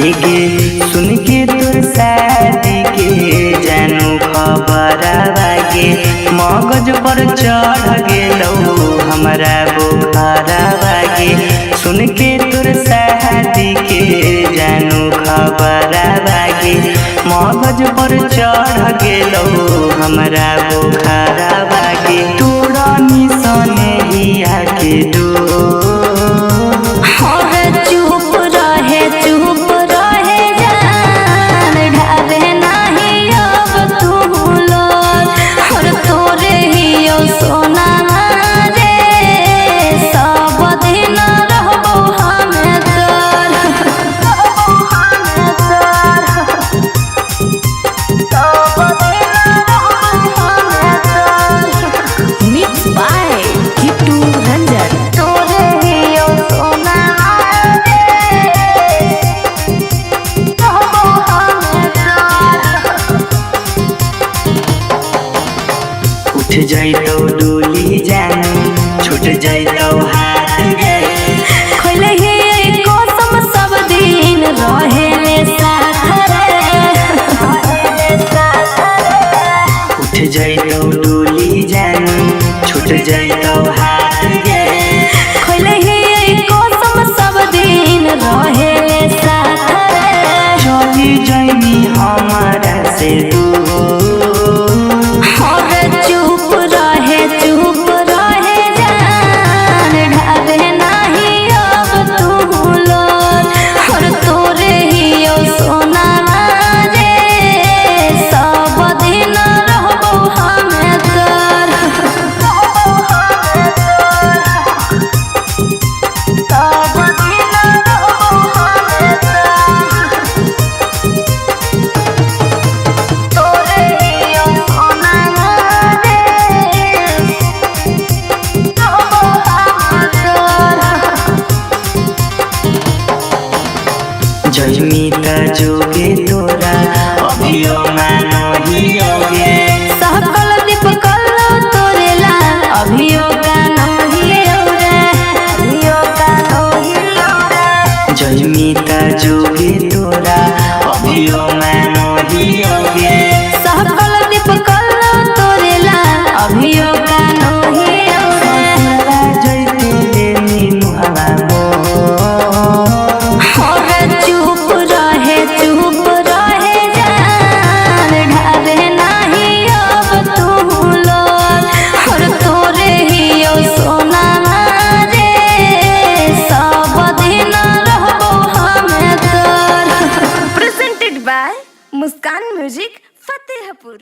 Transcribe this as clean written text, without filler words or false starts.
गे सुन के तोर शादी के जानू खबर आगे मगज पर चढ़ गेलौ हमरा बुखार आगे। सुन के तोर शादी के जानू खबर आगे मगज पर चढ़ गेलौ हमरा बुखार आगे। तोरा निशाने हिया के डो उठ जाइतो डोली जानू छूट जाइतो हाथ गे खोले ही कसम सब दिन रहे साथ रे। उठ जाइतो डोली जानू छूट जाइतो हाथ गे खोले ही कसम सब दिन रहे साथ रे। चली जाइनी हमारा से जयमीता जोगे तोरा अभियो मानो हियोगे सहकल दीप कल्लो तोरेला अभियो गानो हियोरे अभियो गानो हियोरे। जयमीता जोगे तोरा अभियो मानो हियोगे सहकल दीप कल्लो तोरेला अभियो गानो हियोरे। जयते लेनी मुहावा मुस्कान म्यूजिक फतेहपुर।